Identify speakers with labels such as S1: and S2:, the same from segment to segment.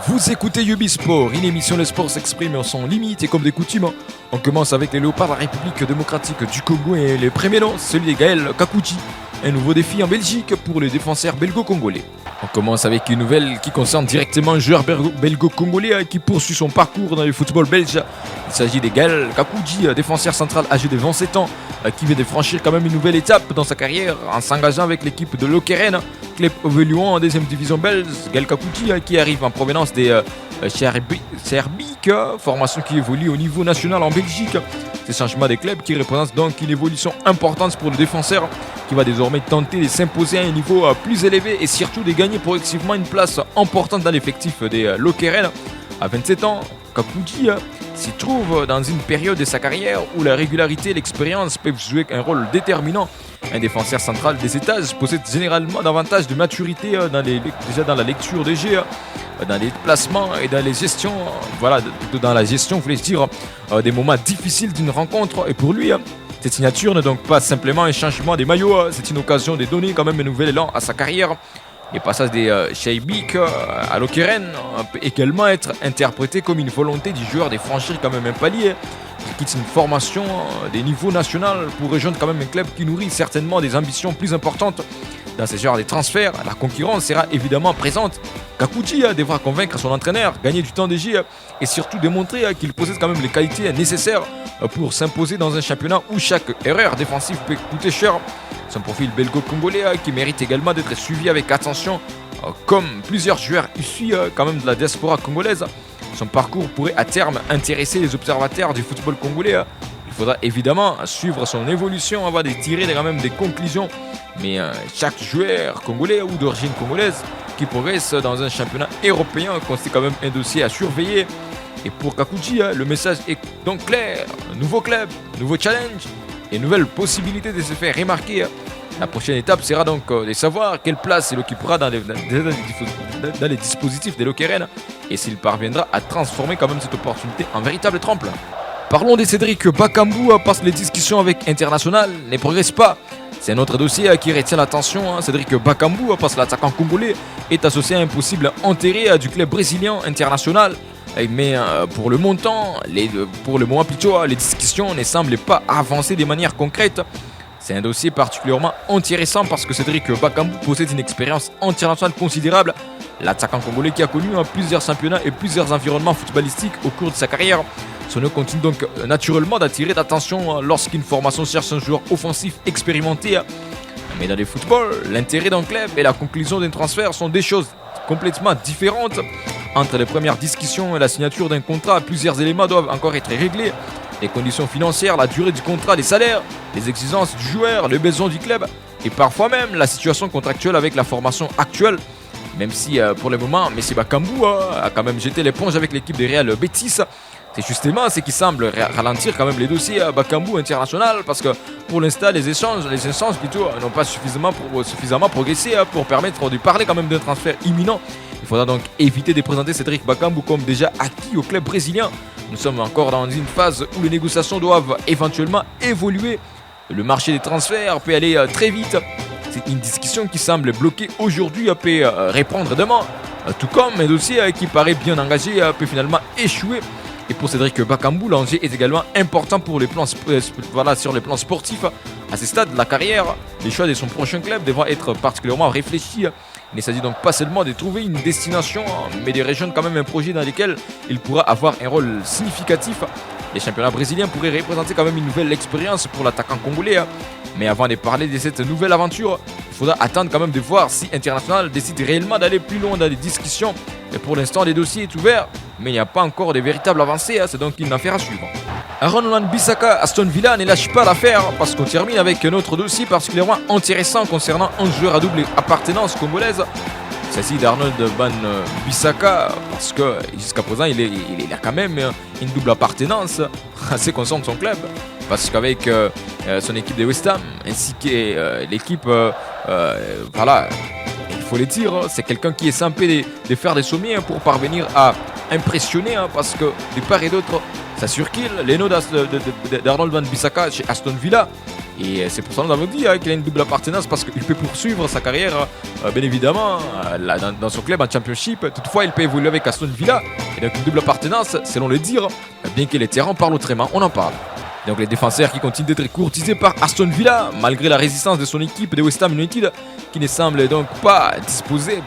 S1: Vous écoutez Yubi Sport, une émission le sport s'exprime sans limite et comme des coutumes. On commence avec les Léopards de la République démocratique du Congo et les premiers noms, celui de Gaël Kakouji. Un nouveau défi en Belgique pour les défenseurs belgo-congolais. On commence avec une nouvelle qui concerne directement un joueur belgo-congolais qui poursuit son parcours dans le football belge. Il s'agit de Gaël Kakouji, défenseur central âgé de 27 ans, qui vient de franchir quand même une nouvelle étape dans sa carrière en s'engageant avec l'équipe de Lokeren, club évoluant en deuxième division belge. Gaël Kakouji qui arrive en provenance des Serbik, formation qui évolue au niveau national en Belgique. Ces changements des clubs qui représentent donc une évolution importante pour le défenseur qui va désormais tenter de s'imposer à un niveau plus élevé et surtout de gagner progressivement une place importante dans l'effectif des Lokeren. À 27 ans, Kakouji s'y trouve dans une période de sa carrière où la régularité et l'expérience peuvent jouer un rôle déterminant. Un défenseur central des étages possède généralement davantage de maturité déjà dans la lecture des jeux, dans les placements et dans les gestions. Voilà, dans la gestion, voulais dire, des moments difficiles d'une rencontre. Et pour lui, cette signature n'est donc pas simplement un changement des maillots, c'est une occasion de donner quand même un nouvel élan à sa carrière. Les passages des Serbik à Lokeren peut également être interprété comme une volonté du joueur de franchir quand même un palier. Il quitte une formation des niveaux nationaux pour rejoindre quand même un club qui nourrit certainement des ambitions plus importantes. Dans ce genre de transferts, la concurrence sera évidemment présente. Kakouji devra convaincre son entraîneur, gagner du temps de jeu et surtout démontrer qu'il possède quand même les qualités nécessaires pour s'imposer dans un championnat où chaque erreur défensive peut coûter cher. Son profil belgo-congolais qui mérite également d'être suivi avec attention, comme plusieurs joueurs issus quand même de la diaspora congolaise. Son parcours pourrait à terme intéresser les observateurs du football congolais. Il faudra évidemment suivre son évolution avant de tirer quand même des conclusions. Mais chaque joueur congolais ou d'origine congolaise qui progresse dans un championnat européen constitue quand même un dossier à surveiller. Et pour Kakouji, le message est donc clair. Nouveau club, nouveau challenge et nouvelle possibilité de se faire remarquer. La prochaine étape sera donc de savoir quelle place il occupera dans les dispositifs des Lokeren et s'il parviendra à transformer quand même cette opportunité en véritable tremplin. Parlons de Cédric Bakambu parce que les discussions avec International ne progressent pas. C'est un autre dossier qui retient l'attention. Cédric Bakambu parce que l'attaquant congolais est associé à un possible enterré du club brésilien International. Mais pour le moment plutôt, les discussions ne semblent pas avancer de manière concrète. C'est un dossier particulièrement intéressant parce que Cédric Bakambu possède une expérience internationale considérable. L'attaquant congolais qui a connu plusieurs championnats et plusieurs environnements footballistiques au cours de sa carrière. Son nom continue donc naturellement d'attirer l'attention lorsqu'une formation cherche un joueur offensif expérimenté. Mais dans le football, l'intérêt d'un club et la conclusion d'un transfert sont des choses complètement différentes. Entre les premières discussions et la signature d'un contrat, plusieurs éléments doivent encore être réglés. Les conditions financières, la durée du contrat, les salaires, les exigences du joueur, les besoins du club et parfois même la situation contractuelle avec la formation actuelle. Même si pour le moment, M. Bakambu a quand même jeté l'éponge avec l'équipe de Real Betis. C'est justement ce qui semble ralentir quand même les dossiers Bakambu International parce que pour l'instant les échanges plutôt n'ont pas suffisamment progressé pour permettre de parler quand même d'un transfert imminent. Il faudra donc éviter de présenter Cédric Bakambu comme déjà acquis au club brésilien. Nous sommes encore dans une phase où les négociations doivent éventuellement évoluer. Le marché des transferts peut aller très vite. C'est une discussion qui semble bloquée aujourd'hui peut répondre demain. Tout comme un dossier qui paraît bien engagé peut finalement échouer. Et pour Cédric Bakambu, l'enjeu est également important pour sur les plans sportifs. À ce stade de la carrière, les choix de son prochain club devront être particulièrement réfléchis. Il ne s'agit donc pas seulement de trouver une destination, mais de rejoindre quand même un projet dans lequel il pourra avoir un rôle significatif. Les championnats brésiliens pourraient représenter quand même une nouvelle expérience pour l'attaquant congolais. Mais avant de parler de cette nouvelle aventure, il faudra attendre quand même de voir si International décide réellement d'aller plus loin dans les discussions. Et pour l'instant, le dossier est ouvert, mais il n'y a pas encore de véritables avancées. C'est donc une affaire à suivre. Aaron Wan-Bissaka, Aston Villa ne lâche pas l'affaire parce qu'on termine avec un autre dossier particulièrement intéressant concernant un joueur à double appartenance congolaise. Il s'agit d'Arnold Wan-Bissaka parce que jusqu'à présent il a quand même une double appartenance assez consciente de son club parce qu'avec son équipe de West Ham ainsi que l'équipe il faut le dire, c'est quelqu'un qui essaie un peu de faire des sommets pour parvenir à impressionner parce que de part et d'autre ça circule les noms d'Arnold Wan-Bissaka chez Aston Villa Et c'est pour ça que nous avons dit qu'il a une double appartenance parce qu'il peut poursuivre sa carrière, bien évidemment, dans son club en Championship. Toutefois, il peut évoluer avec Aston Villa. Et donc, une double appartenance, selon les dires, bien que les terrains parlent autrement, on en parle. Donc, les défenseurs qui continuent d'être courtisés par Aston Villa, malgré la résistance de son équipe de West Ham United, qui ne semble donc pas disposer,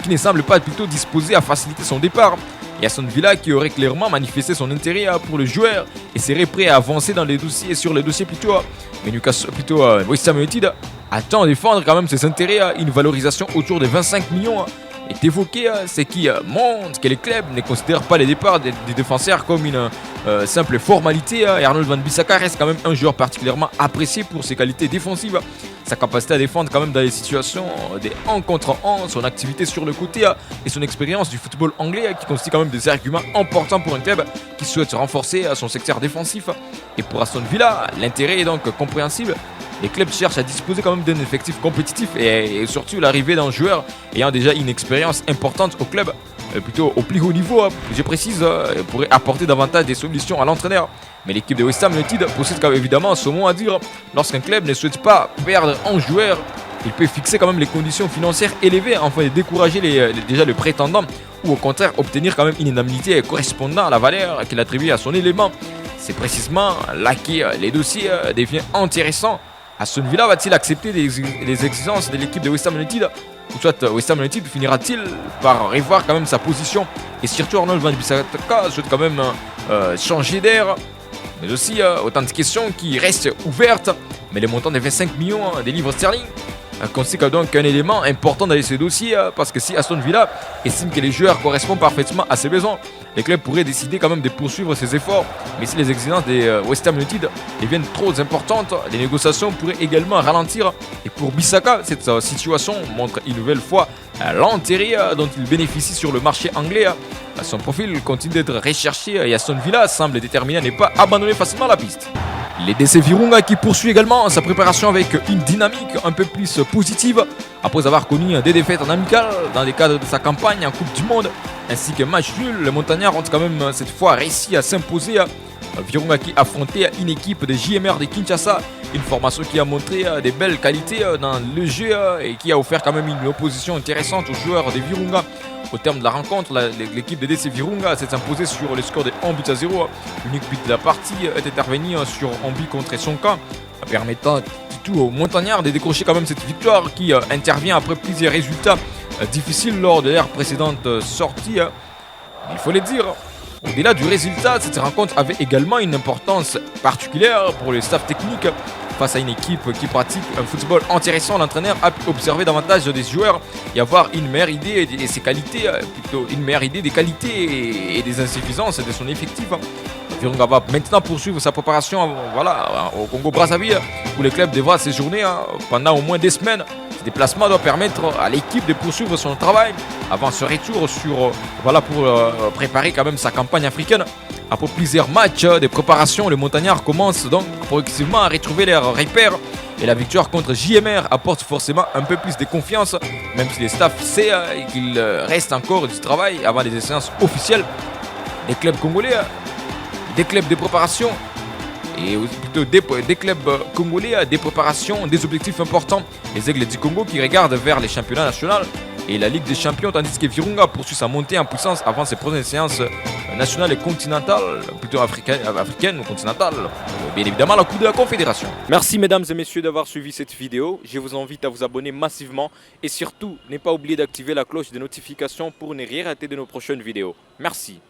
S1: qui ne semble pas plutôt disposé à faciliter son départ. Et Aston Villa qui aurait clairement manifesté son intérêt pour le joueur et serait prêt à avancer dans les dossiers, sur les dossiers plutôt. Mais Newcastle, West Ham United attend à défendre quand même ses intérêts. Une valorisation autour de 25 millions est évoquée, ce qui montre que les clubs ne considèrent pas les départs des défenseurs comme une simple formalité. Et Arnold Van Bissaka reste quand même un joueur particulièrement apprécié pour ses qualités défensives, sa capacité à défendre quand même dans les situations des 1 contre 1, son activité sur le côté et son expérience du football anglais qui constitue quand même des arguments importants pour un club qui souhaite renforcer son secteur défensif. Et pour Aston Villa, l'intérêt est donc compréhensible. Les clubs cherchent à disposer quand même d'un effectif compétitif et surtout l'arrivée d'un joueur ayant déjà une expérience importante au club, plutôt au plus haut niveau, je précise, pourrait apporter davantage des solutions à l'entraîneur. Mais l'équipe de West Ham United possède quand même évidemment son mot à dire. Lorsqu'un club ne souhaite pas perdre un joueur, il peut fixer quand même les conditions financières élevées afin de décourager déjà le prétendant ou au contraire obtenir quand même une indemnité correspondant à la valeur qu'il attribue à son élément. C'est précisément là que les dossiers deviennent intéressants. Aston Villa va-t-il accepter les exigences de l'équipe de West Ham United, ou soit West Ham United finira-t-il par revoir quand même sa position, et surtout Arnold Van Bissaka souhaite quand même changer d'air, mais aussi autant de questions qui restent ouvertes. Mais le montant de 25 millions de livres sterling constitue donc un élément important dans ce dossier, parce que si Aston Villa estime que les joueurs correspondent parfaitement à ses besoins, les clubs pourraient décider quand même de poursuivre ses efforts. Mais si les exigences des West Ham United deviennent trop importantes, les négociations pourraient également ralentir. Et pour Bissaka, cette situation montre une nouvelle fois l'intérêt dont il bénéficie sur le marché anglais. Son profil continue d'être recherché et Aston Villa semble déterminé à ne pas abandonner facilement la piste. Les DC Virunga qui poursuit également sa préparation avec une dynamique un peu plus positive après avoir connu des défaites en amical dans le cadre de sa campagne en Coupe du Monde ainsi que match nul. Les Montagnards ont quand même cette fois réussi à s'imposer. Virunga qui affrontait une équipe de JMR de Kinshasa, une formation qui a montré des belles qualités dans le jeu et qui a offert quand même une opposition intéressante aux joueurs de Virunga. Au terme de la rencontre, l'équipe de DC Virunga s'est imposée sur le score de 1-0. L'unique but de la partie est intervenu sur un but contre son camp, permettant tout aux Montagnards de décrocher quand même cette victoire qui intervient après plusieurs résultats difficiles lors de leur précédente sortie. Il faut le dire. Au-delà du résultat, cette rencontre avait également une importance particulière pour le staff technique. Face à une équipe qui pratique un football intéressant, l'entraîneur a pu observer davantage des joueurs et avoir une meilleure idée de ses qualités, plutôt une meilleure idée des qualités et des insuffisances de son effectif. Virunga va maintenant poursuivre sa préparation au Congo-Brazzaville où le club devra séjourner pendant au moins 2 semaines. Ce déplacement doit permettre à l'équipe de poursuivre son travail avant ce retour pour préparer quand même sa campagne africaine. Après plusieurs matchs de préparation, les Montagnards commencent donc progressivement à retrouver leurs repères et la victoire contre JMR apporte forcément un peu plus de confiance, même si le staff sait qu'il reste encore du travail avant les séances officielles. Les clubs congolais, des clubs de préparation et plutôt des clubs congolais, des préparations, des objectifs importants. Les Aigles du Congo qui regardent vers les championnats nationaux et la Ligue des Champions, tandis que Virunga poursuit sa montée en puissance avant ses prochaines séances nationales et continentales, plutôt africaines ou continentales, bien évidemment la Coupe de la Confédération. Merci mesdames et messieurs d'avoir suivi cette vidéo. Je vous invite à vous abonner massivement et surtout, ne pas oublier d'activer la cloche de notification pour ne rien rater de nos prochaines vidéos. Merci.